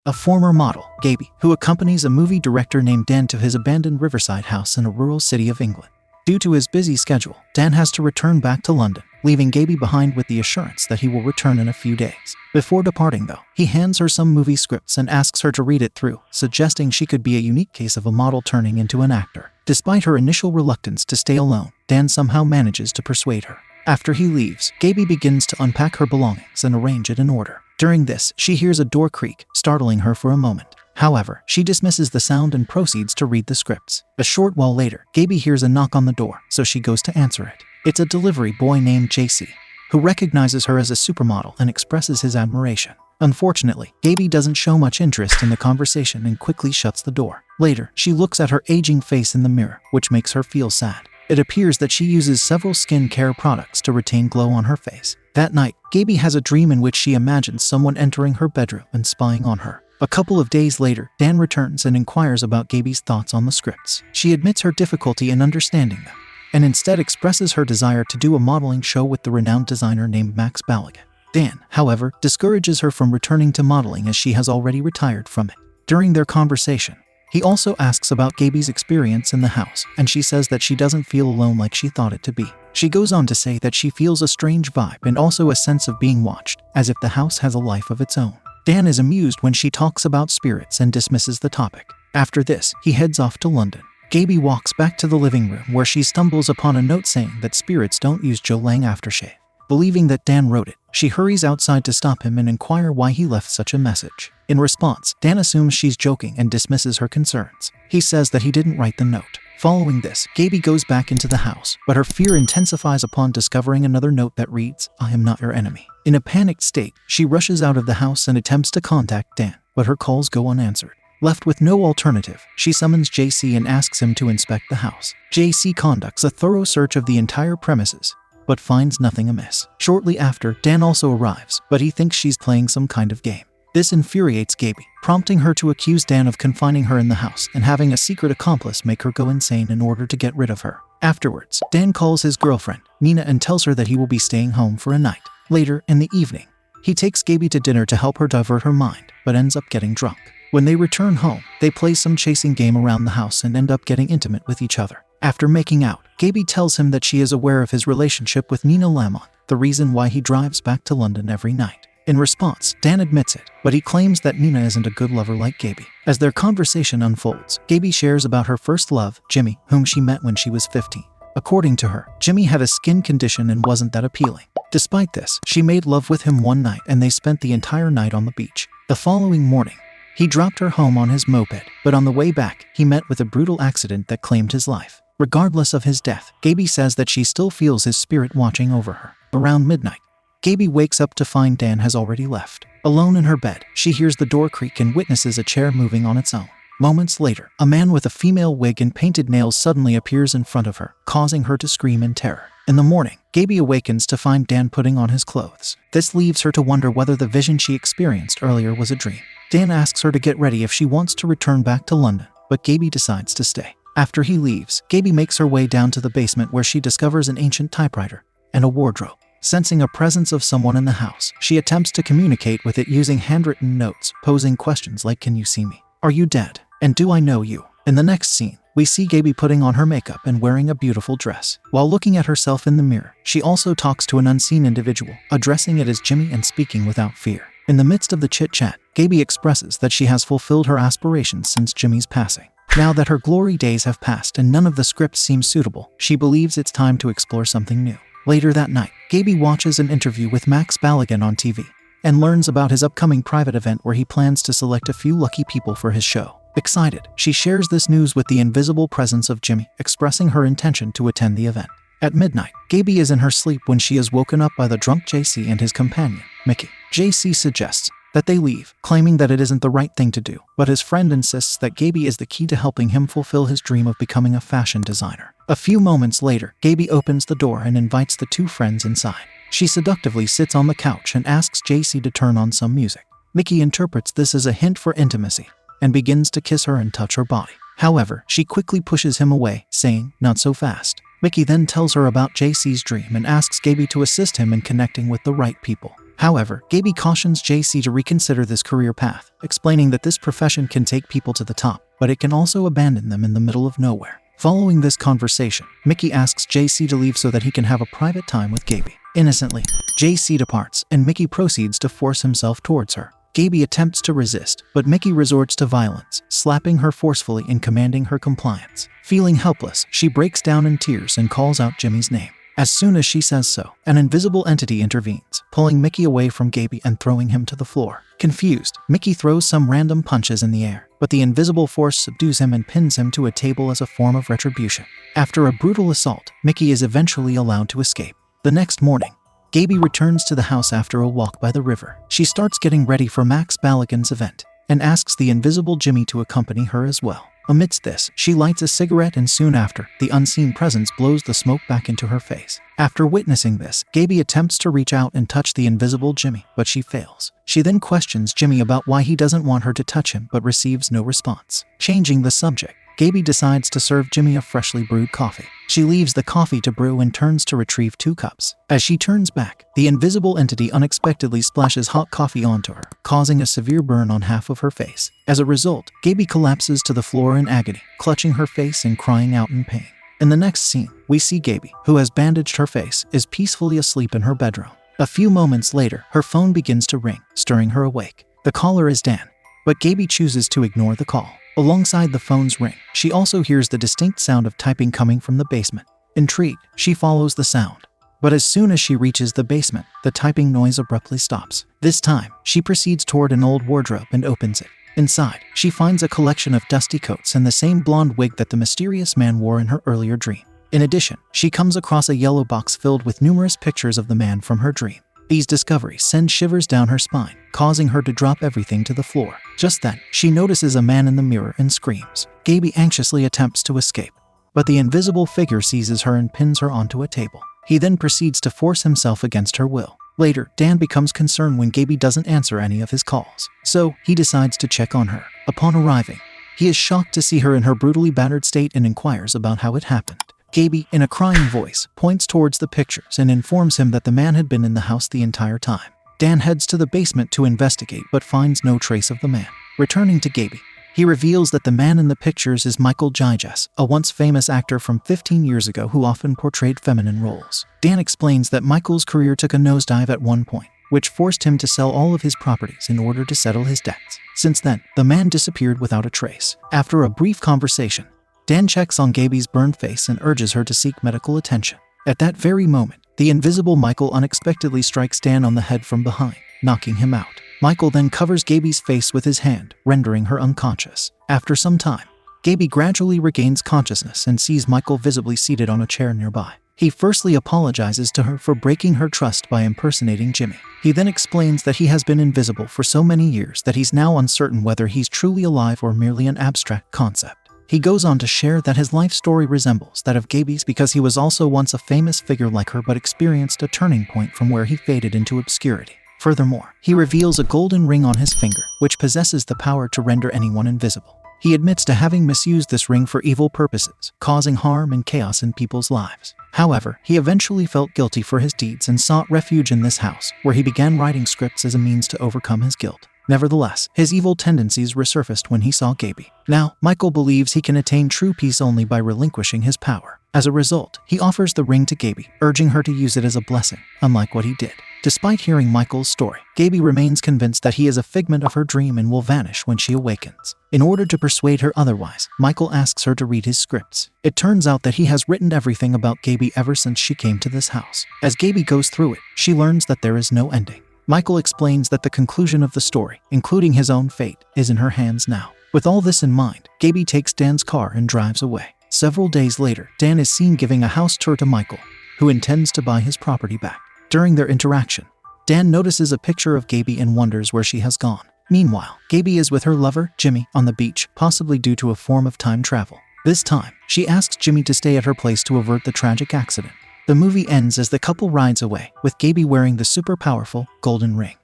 a former model, Gaby, who accompanies a movie director named Dan to his abandoned riverside house in a rural city of England. Due to his busy schedule, Dan has to return back to London, leaving Gaby behind with the assurance that he will return in a few days. Before departing though, he hands her some movie scripts and asks her to read it through, suggesting she could be a unique case of a model turning into an actor. Despite her initial reluctance to stay alone, Dan somehow manages to persuade her. After he leaves, Gaby begins to unpack her belongings and arrange it in order. During this, she hears a door creak, startling her for a moment. However, she dismisses the sound and proceeds to read the scripts. A short while later, Gaby hears a knock on the door, so she goes to answer it. It's a delivery boy named JC, who recognizes her as a supermodel and expresses his admiration. Unfortunately, Gaby doesn't show much interest in the conversation and quickly shuts the door. Later, she looks at her aging face in the mirror, which makes her feel sad. It appears that she uses several skincare products to retain glow on her face. That night, Gaby has a dream in which she imagines someone entering her bedroom and spying on her. A couple of days later, Dan returns and inquires about Gaby's thoughts on the scripts. She admits her difficulty in understanding them, and instead expresses her desire to do a modeling show with the renowned designer named Max Balagan. Dan, however, discourages her from returning to modeling as she has already retired from it. During their conversation, he also asks about Gaby's experience in the house, and she says that she doesn't feel alone like she thought it to be. She goes on to say that she feels a strange vibe and also a sense of being watched, as if the house has a life of its own. Dan is amused when she talks about spirits and dismisses the topic. After this, he heads off to London. Gaby walks back to the living room where she stumbles upon a note saying that spirits don't use Joe Lang aftershave. Believing that Dan wrote it, she hurries outside to stop him and inquire why he left such a message. In response, Dan assumes she's joking and dismisses her concerns. He says that he didn't write the note. Following this, Gaby goes back into the house, but her fear intensifies upon discovering another note that reads, "I am not your enemy." In a panicked state, she rushes out of the house and attempts to contact Dan, but her calls go unanswered. Left with no alternative, she summons JC and asks him to inspect the house. JC conducts a thorough search of the entire premises, but finds nothing amiss. Shortly after, Dan also arrives, but he thinks she's playing some kind of game. This infuriates Gaby, prompting her to accuse Dan of confining her in the house and having a secret accomplice make her go insane in order to get rid of her. Afterwards, Dan calls his girlfriend, Nina, and tells her that he will be staying home for a night. Later, in the evening, he takes Gaby to dinner to help her divert her mind, but ends up getting drunk. When they return home, they play some chasing game around the house and end up getting intimate with each other. After making out, Gaby tells him that she is aware of his relationship with Nina Lamont, the reason why he drives back to London every night. In response, Dan admits it, but he claims that Nina isn't a good lover like Gaby. As their conversation unfolds, Gaby shares about her first love, Jimmy, whom she met when she was 15. According to her, Jimmy had a skin condition and wasn't that appealing. Despite this, she made love with him one night and they spent the entire night on the beach. The following morning, he dropped her home on his moped, but on the way back, he met with a brutal accident that claimed his life. Regardless of his death, Gaby says that she still feels his spirit watching over her. Around midnight, Gaby wakes up to find Dan has already left. Alone in her bed, she hears the door creak and witnesses a chair moving on its own. Moments later, a man with a female wig and painted nails suddenly appears in front of her, causing her to scream in terror. In the morning, Gaby awakens to find Dan putting on his clothes. This leaves her to wonder whether the vision she experienced earlier was a dream. Dan asks her to get ready if she wants to return back to London, but Gaby decides to stay. After he leaves, Gaby makes her way down to the basement where she discovers an ancient typewriter and a wardrobe. Sensing a presence of someone in the house, she attempts to communicate with it using handwritten notes, posing questions like, "Can you see me? Are you dead? And do I know you?" In the next scene, we see Gaby putting on her makeup and wearing a beautiful dress. While looking at herself in the mirror, she also talks to an unseen individual, addressing it as Jimmy and speaking without fear. In the midst of the chit-chat, Gaby expresses that she has fulfilled her aspirations since Jimmy's passing. Now that her glory days have passed and none of the scripts seem suitable, she believes it's time to explore something new. Later that night, Gaby watches an interview with Max Balagan on TV and learns about his upcoming private event where he plans to select a few lucky people for his show. Excited, she shares this news with the invisible presence of Jimmy, expressing her intention to attend the event. At midnight, Gaby is in her sleep when she is woken up by the drunk JC and his companion, Mickey. JC suggests that they leave, claiming that it isn't the right thing to do, but his friend insists that Gaby is the key to helping him fulfill his dream of becoming a fashion designer. A few moments later, Gaby opens the door and invites the two friends inside. She seductively sits on the couch and asks JC to turn on some music. Mickey interprets this as a hint for intimacy and begins to kiss her and touch her body. However, she quickly pushes him away, saying, "Not so fast." Mickey then tells her about JC's dream and asks Gaby to assist him in connecting with the right people. However, Gaby cautions JC to reconsider this career path, explaining that this profession can take people to the top, but it can also abandon them in the middle of nowhere. Following this conversation, Mickey asks JC to leave so that he can have a private time with Gaby. Innocently, JC departs, and Mickey proceeds to force himself towards her. Gaby attempts to resist, but Mickey resorts to violence, slapping her forcefully and commanding her compliance. Feeling helpless, she breaks down in tears and calls out Jimmy's name. As soon as she says so, an invisible entity intervenes, pulling Mickey away from Gaby and throwing him to the floor. Confused, Mickey throws some random punches in the air, but the invisible force subdues him and pins him to a table as a form of retribution. After a brutal assault, Mickey is eventually allowed to escape. The next morning, Gaby returns to the house after a walk by the river. She starts getting ready for Max Baligan's event, and asks the invisible Jimmy to accompany her as well. Amidst this, she lights a cigarette and soon after, the unseen presence blows the smoke back into her face. After witnessing this, Gaby attempts to reach out and touch the invisible Jimmy, but she fails. She then questions Jimmy about why he doesn't want her to touch him but receives no response. Changing the subject, Gaby decides to serve Jimmy a freshly brewed coffee. She leaves the coffee to brew and turns to retrieve 2 cups. As she turns back, the invisible entity unexpectedly splashes hot coffee onto her, causing a severe burn on half of her face. As a result, Gaby collapses to the floor in agony, clutching her face and crying out in pain. In the next scene, we see Gaby, who has bandaged her face, is peacefully asleep in her bedroom. A few moments later, her phone begins to ring, stirring her awake. The caller is Dan, but Gaby chooses to ignore the call. Alongside the phone's ring, she also hears the distinct sound of typing coming from the basement. Intrigued, she follows the sound. But as soon as she reaches the basement, the typing noise abruptly stops. This time, she proceeds toward an old wardrobe and opens it. Inside, she finds a collection of dusty coats and the same blonde wig that the mysterious man wore in her earlier dream. In addition, she comes across a yellow box filled with numerous pictures of the man from her dream. These discoveries send shivers down her spine, causing her to drop everything to the floor. Just then, she notices a man in the mirror and screams. Gaby anxiously attempts to escape, but the invisible figure seizes her and pins her onto a table. He then proceeds to force himself against her will. Later, Dan becomes concerned when Gaby doesn't answer any of his calls, so he decides to check on her. Upon arriving, he is shocked to see her in her brutally battered state and inquires about how it happened. Gaby, in a crying voice, points towards the pictures and informs him that the man had been in the house the entire time. Dan heads to the basement to investigate but finds no trace of the man. Returning to Gaby, he reveals that the man in the pictures is Michael Giges, a once famous actor from 15 years ago who often portrayed feminine roles. Dan explains that Michael's career took a nosedive at one point, which forced him to sell all of his properties in order to settle his debts. Since then, the man disappeared without a trace. After a brief conversation, Dan checks on Gaby's burned face and urges her to seek medical attention. At that very moment, the invisible Michael unexpectedly strikes Dan on the head from behind, knocking him out. Michael then covers Gaby's face with his hand, rendering her unconscious. After some time, Gaby gradually regains consciousness and sees Michael visibly seated on a chair nearby. He firstly apologizes to her for breaking her trust by impersonating Jimmy. He then explains that he has been invisible for so many years that he's now uncertain whether he's truly alive or merely an abstract concept. He goes on to share that his life story resembles that of Gaby's because he was also once a famous figure like her but experienced a turning point from where he faded into obscurity. Furthermore, he reveals a golden ring on his finger, which possesses the power to render anyone invisible. He admits to having misused this ring for evil purposes, causing harm and chaos in people's lives. However, he eventually felt guilty for his deeds and sought refuge in this house, where he began writing scripts as a means to overcome his guilt. Nevertheless, his evil tendencies resurfaced when he saw Gaby. Now, Michael believes he can attain true peace only by relinquishing his power. As a result, he offers the ring to Gaby, urging her to use it as a blessing, unlike what he did. Despite hearing Michael's story, Gaby remains convinced that he is a figment of her dream and will vanish when she awakens. In order to persuade her otherwise, Michael asks her to read his scripts. It turns out that he has written everything about Gaby ever since she came to this house. As Gaby goes through it, she learns that there is no ending. Michael explains that the conclusion of the story, including his own fate, is in her hands now. With all this in mind, Gaby takes Dan's car and drives away. Several days later, Dan is seen giving a house tour to Michael, who intends to buy his property back. During their interaction, Dan notices a picture of Gaby and wonders where she has gone. Meanwhile, Gaby is with her lover, Jimmy, on the beach, possibly due to a form of time travel. This time, she asks Jimmy to stay at her place to avert the tragic accident. The movie ends as the couple rides away, with Gaby wearing the super powerful golden ring.